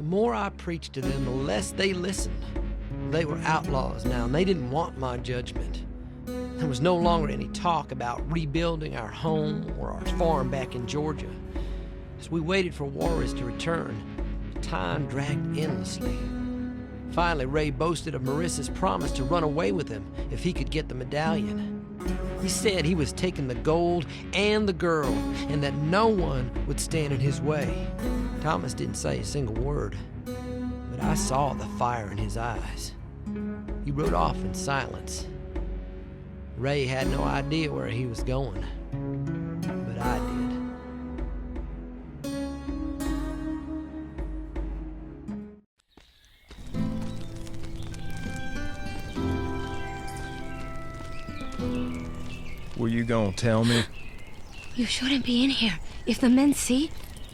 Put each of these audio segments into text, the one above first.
more I preached to them, the less they listened. They were outlaws now, and they didn't want my judgment. There was no longer any talk about rebuilding our home or our farm back in Georgia. As we waited for Juarez to return, time dragged endlessly. Finally, Ray boasted of Marissa's promise to run away with him if he could get the medallion. He said he was taking the gold and the girl, and that no one would stand in his way. Thomas didn't say a single word, but I saw the fire in his eyes. He rode off in silence. Ray had no idea where he was going, but I did. Were you gonna tell me? You shouldn't be in here. If the men see...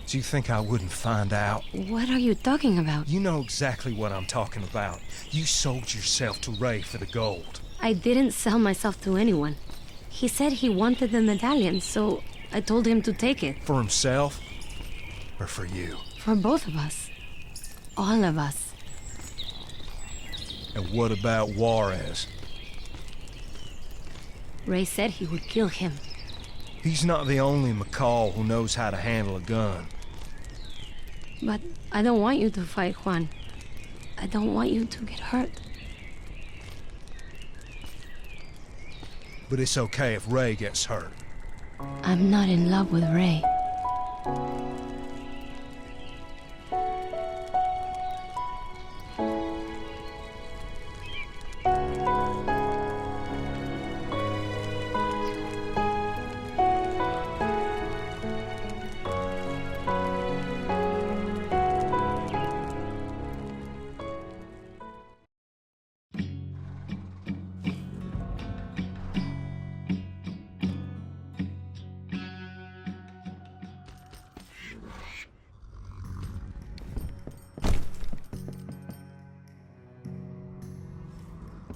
Do you think I wouldn't find out? What are you talking about? You know exactly what I'm talking about. You sold yourself to Ray for the gold. I didn't sell myself to anyone. He said he wanted the medallion, so I told him to take it. For himself? Or for you? For both of us. All of us. And what about Juarez? Ray said he would kill him. He's not the only McCall who knows how to handle a gun. But I don't want you to fight, Juan. I don't want you to get hurt. But it's okay if Ray gets hurt. I'm not in love with Ray.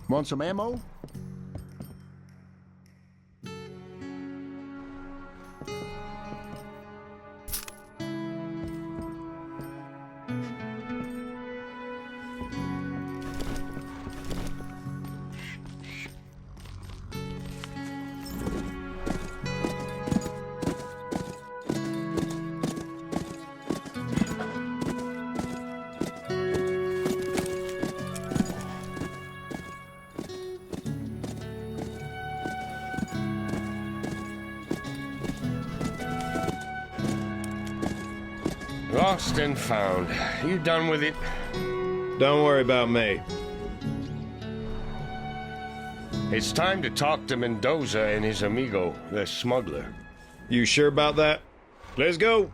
Want some ammo? Lost and found. You done with it? Don't worry about me. It's time to talk to Mendoza and his amigo, the smuggler. You sure about that? Let's go.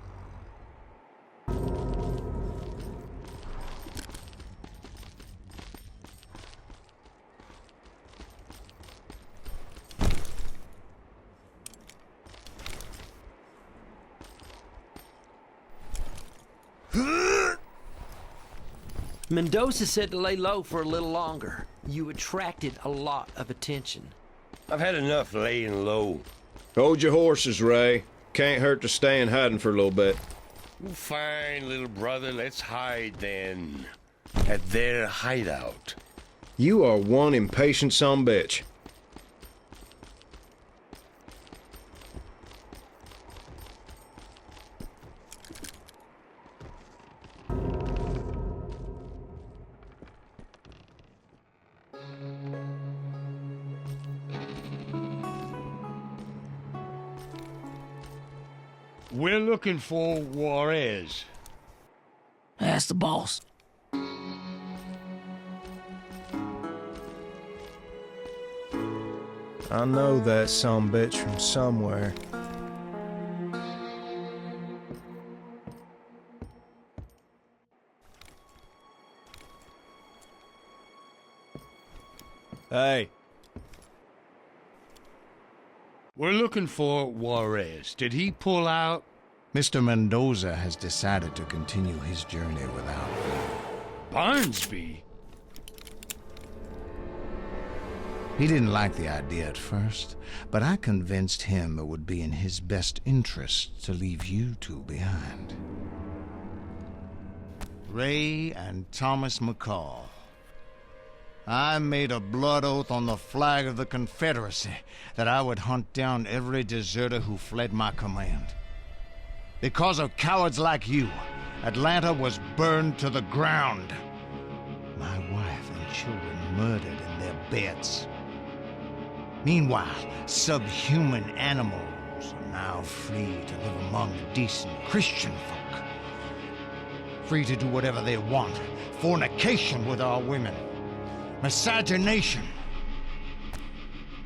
Mendoza said to lay low for a little longer. You attracted a lot of attention. I've had enough laying low. Hold your horses, Ray. Can't hurt to stay in hiding for a little bit. Fine, little brother. Let's hide then. At their hideout. You are one impatient sumbitch. We're looking for Juarez. Ask the boss. I know that sumbitch from somewhere. Hey. We're looking for Juarez. Did he pull out? Mr. Mendoza has decided to continue his journey without me. Barnsby? He didn't like the idea at first, but I convinced him it would be in his best interest to leave you two behind. Ray and Thomas McCall. I made a blood oath on the flag of the Confederacy that I would hunt down every deserter who fled my command. Because of cowards like you, Atlanta was burned to the ground. My wife and children murdered in their beds. Meanwhile, subhuman animals are now free to live among the decent Christian folk. Free to do whatever they want. Fornication with our women. Miscegenation.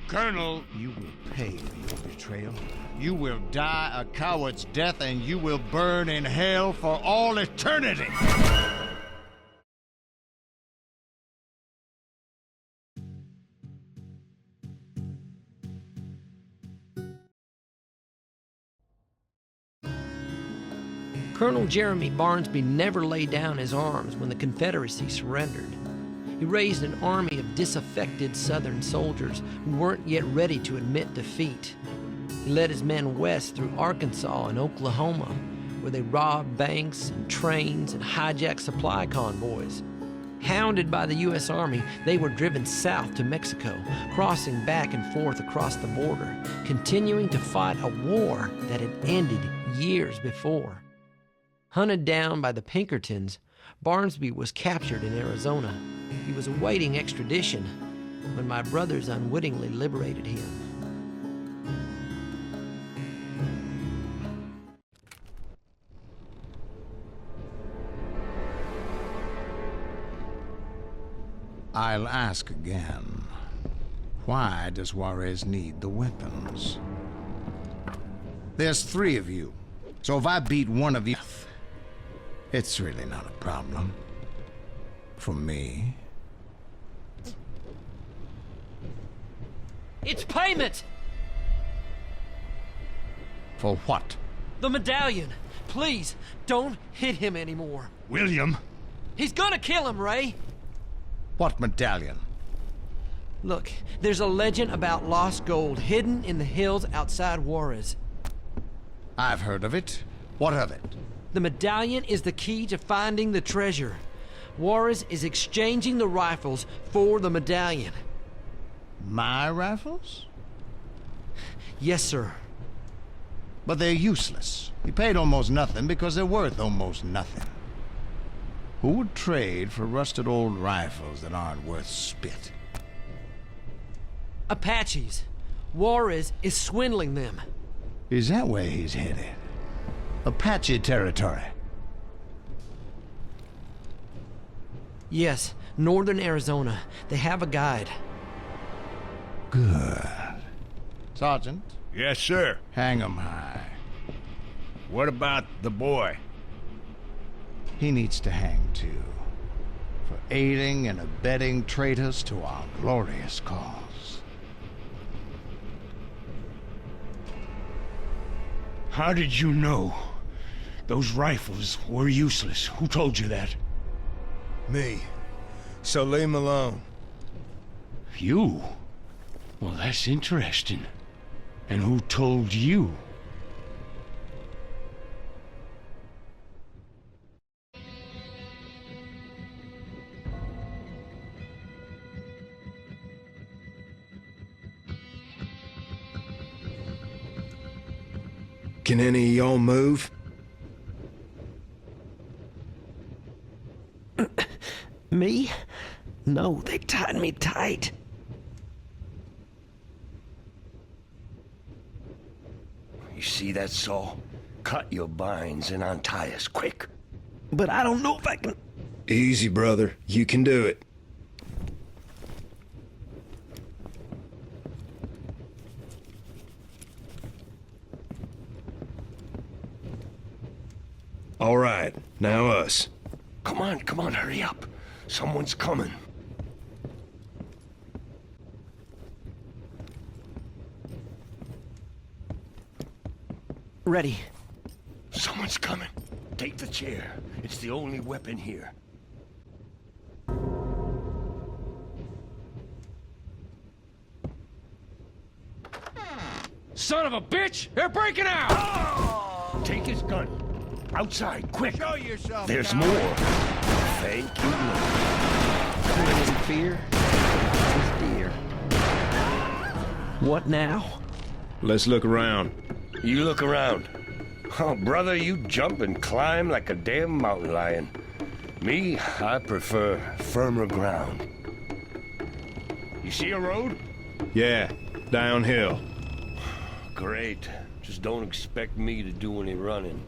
Colonel, you will pay for your betrayal. You will die a coward's death, and you will burn in hell for all eternity. Colonel Jeremy Barnsby never laid down his arms when the Confederacy surrendered. He raised an army of disaffected Southern soldiers who weren't yet ready to admit defeat. He led his men west through Arkansas and Oklahoma, where they robbed banks and trains and hijacked supply convoys. Hounded by the U.S. Army, they were driven south to Mexico, crossing back and forth across the border, continuing to fight a war that had ended years before. Hunted down by the Pinkertons, Barnsby was captured in Arizona. He was awaiting extradition when my brothers unwittingly liberated him. I'll ask again. Why does Juarez need the weapons? There's 3 of you, so if I beat one of you, it's really not a problem. For me. It's payment! For what? The medallion! Please, don't hit him anymore. William! He's gonna kill him, Ray! What medallion? Look, there's a legend about lost gold hidden in the hills outside Juarez. I've heard of it. What of it? The medallion is the key to finding the treasure. Juarez is exchanging the rifles for the medallion. My rifles? Yes, sir. But they're useless. You paid almost nothing because they're worth almost nothing. Who would trade for rusted old rifles that aren't worth spit? Apaches. Juarez is swindling them. Is that where he's headed? Apache territory. Yes, northern Arizona. They have a guide. Good. Sergeant, Yes, sir. hang 'em high. What about the boy? He needs to hang too, for aiding and abetting traitors to our glorious cause. How did you know those rifles were useless? Who told you that? Me. So leave him alone. You? Well, that's interesting. And who told you? Can any of y'all move? Me? No, they tied me tight. You see that saw? Cut your binds and untie us quick. But I don't know if I can... Easy, brother. You can do it. All right, now us. Come on, hurry up. Someone's coming. Ready. Someone's coming. Take the chair. It's the only weapon here. Son of a bitch! They're breaking out! Take his gun. Outside, quick. Show yourself. There's more. Thank you. When in fear is dear. What now? Let's look around. You look around. Oh, brother, you jump and climb like a damn mountain lion. Me, I prefer firmer ground. You see a road? Yeah, downhill. Great. Just don't expect me to do any running.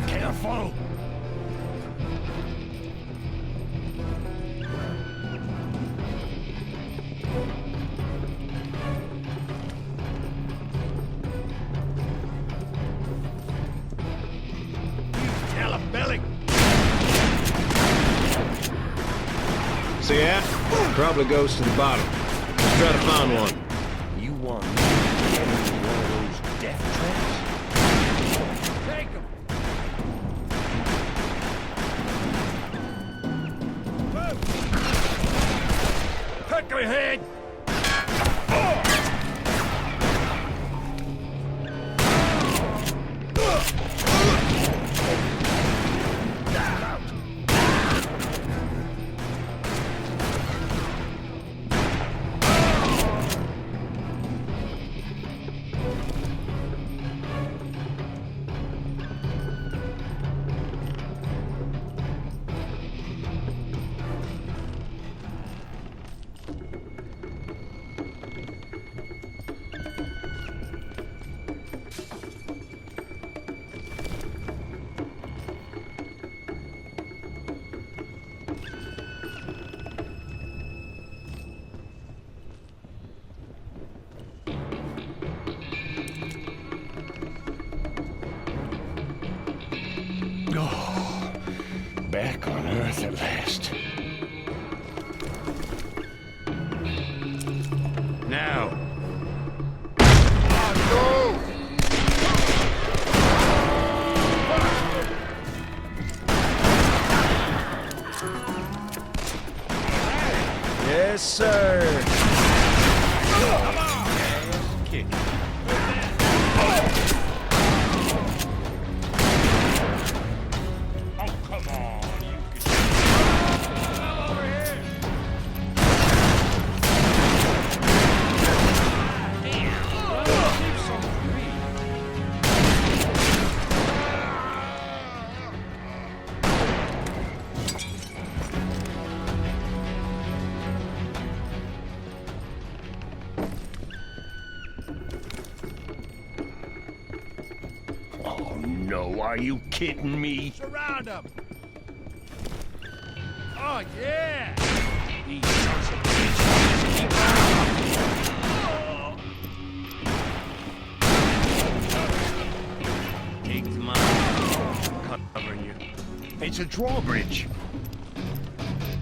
Careful! See that? Probably goes to the bottom. Let's try to find one. You want me to get into one of those death traps? Take him! Cut your head! Oh, back on Earth at last. Now. Yes, sir. Kick. Oh no, are you kidding me? Surround them. Oh, yeah. These sons of bitches keep on. Take them out. Covering you. It's a drawbridge.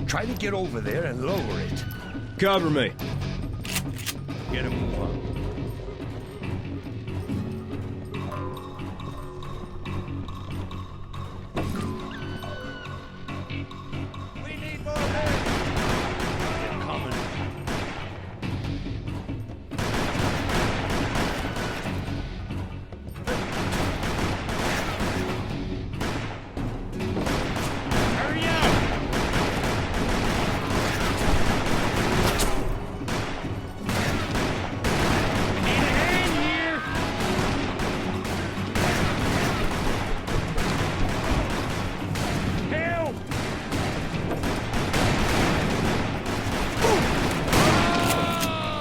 Try to get over there and lower it. Cover me. Get a move on. We need more men. They're coming. Hurry up. We need a hand here. Help!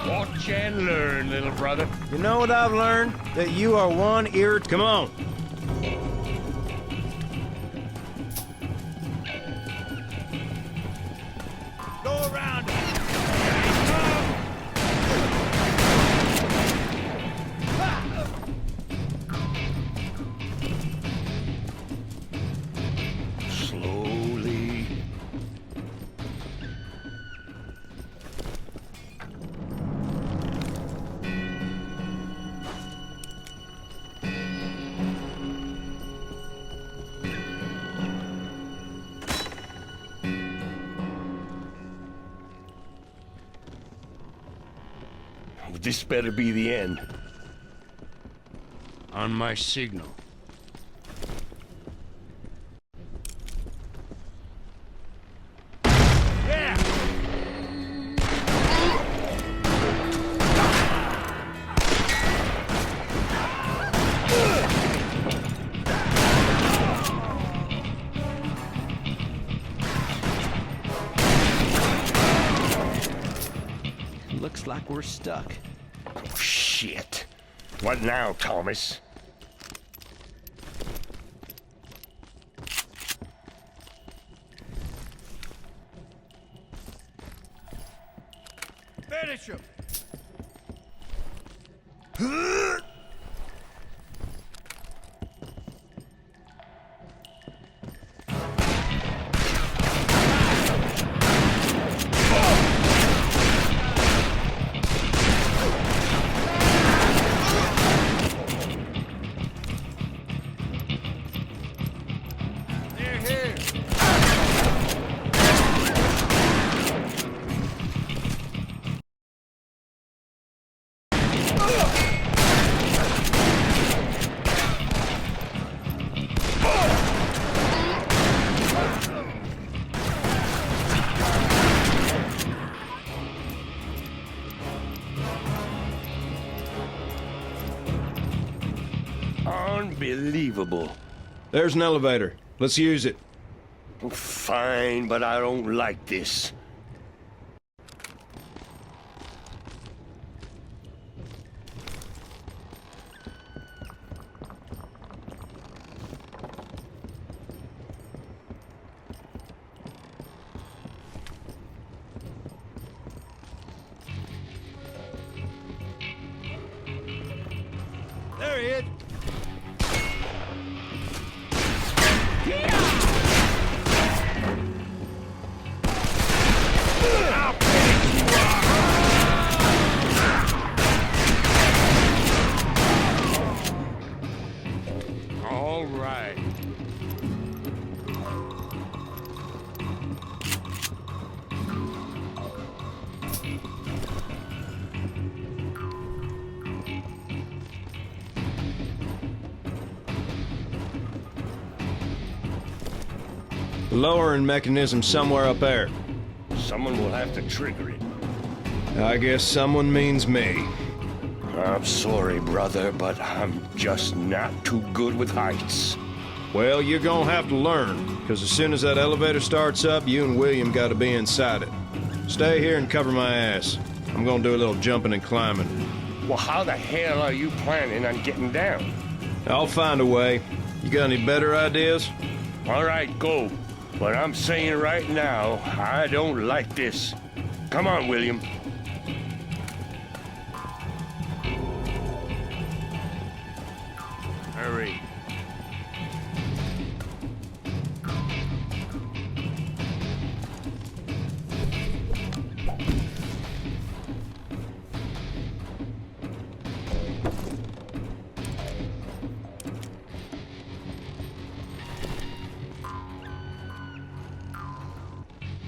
Watch and learn, little brother. You know what I've learned? That you are one ear. Come on. Go around. Slowly. This better be the end. On my signal. Looks like we're stuck. Oh, shit. What now, Thomas? Finish him! Unbelievable. There's an elevator. Let's use it. Fine, but I don't like this. There he is! All right. The lowering mechanism somewhere up there. Someone will have to trigger it. I guess someone means me. I'm sorry, brother, but I'm just not too good with heights. Well, you're gonna have to learn, because as soon as that elevator starts up, you and William gotta be inside it. Stay here and cover my ass. I'm gonna do a little jumping and climbing. Well, how the hell are you planning on getting down? I'll find a way. You got any better ideas? All right, go. But I'm saying right now, I don't like this. Come on, William. Hurry.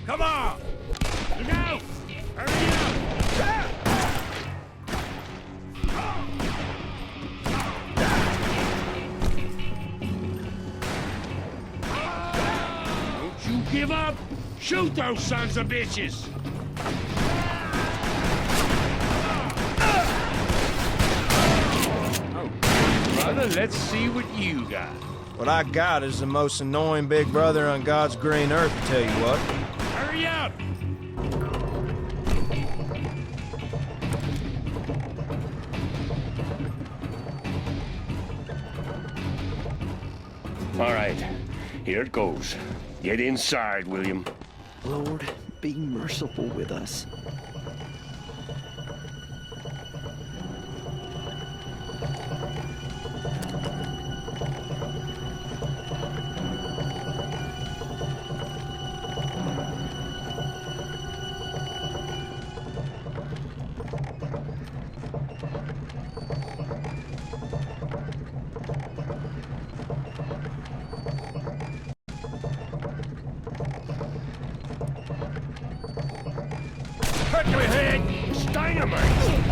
Come on! Look out! Hurry up! Don't you give up! Shoot those sons of bitches! Oh, brother, let's see what you got. What I got is the most annoying big brother on God's green earth, to tell you what. Hurry up! All right, here it goes. Get inside, William. Lord, be merciful with us.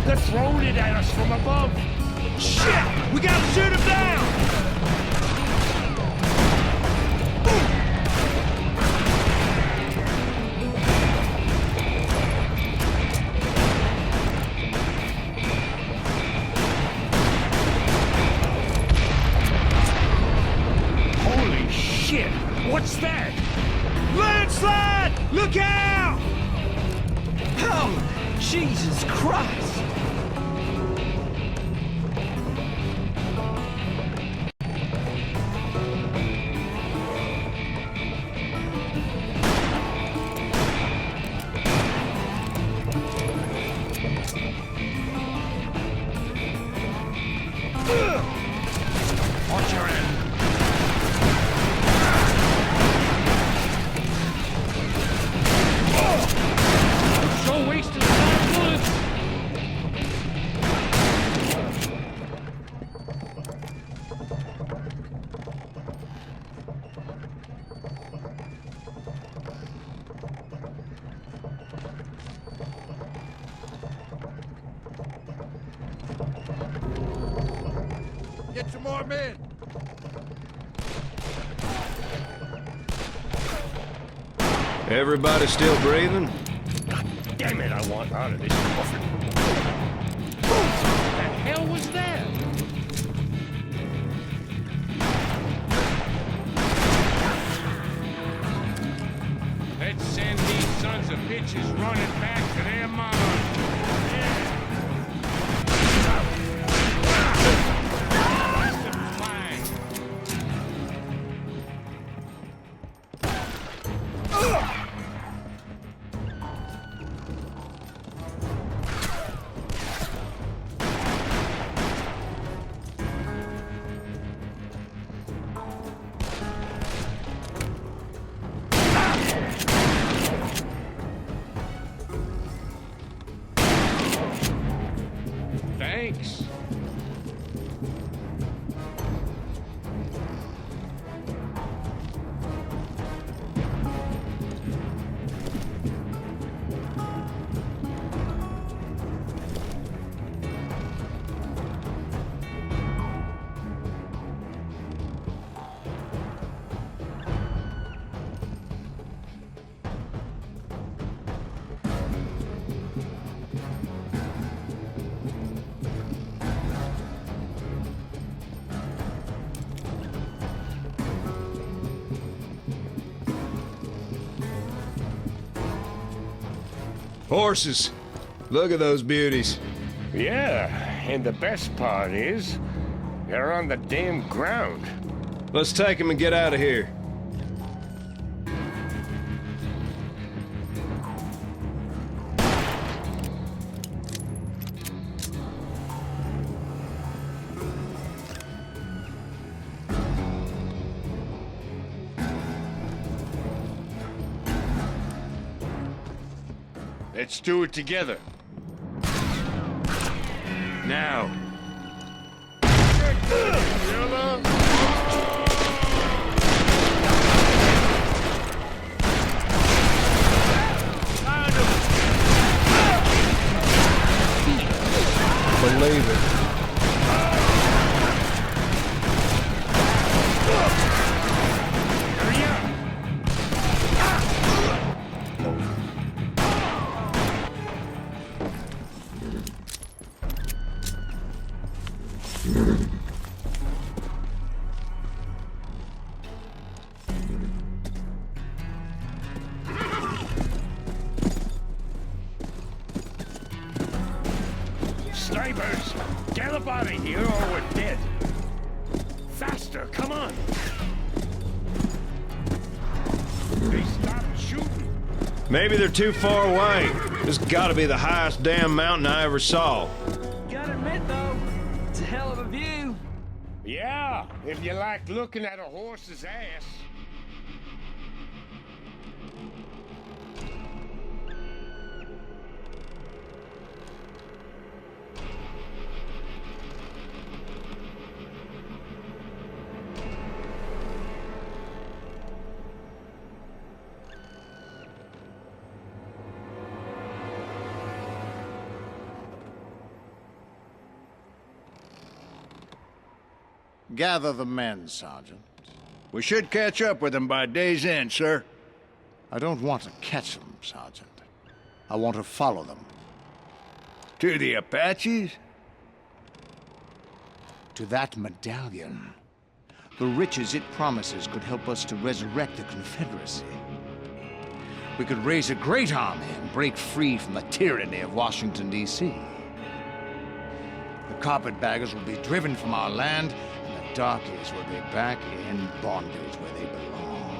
They're throwing it at us from above. Shit! We gotta shoot him down! Holy shit! What's that? Landslide! Look out! Oh, Jesus Christ! Watch your end. So wasted on bullets! Get some more men! Everybody still breathing? Damn it, I want out of this coffin. What the hell was that? Let's send these sons of bitches running back to their mom. Thanks. Horses. Look at those beauties. Yeah, and the best part is, they're on the damn ground. Let's take them and get out of here. Let's do it together. Now. Believe it. Hurry up! Snipers! Get up out of here or we're dead! Faster, come on! They stopped shooting! Maybe they're too far away. This gotta be the highest damn mountain I ever saw. Gotta admit, though, it's a hell of a view. Yeah, if you like looking at a horse's ass. Gather the men, Sergeant. We should catch up with them by day's end, sir. I don't want to catch them, Sergeant. I want to follow them. To the Apaches? To that medallion. The riches it promises could help us to resurrect the Confederacy. We could raise a great army and break free from the tyranny of Washington, D.C. The carpetbaggers will be driven from our land, and the darkies will be back in bondage where they belong.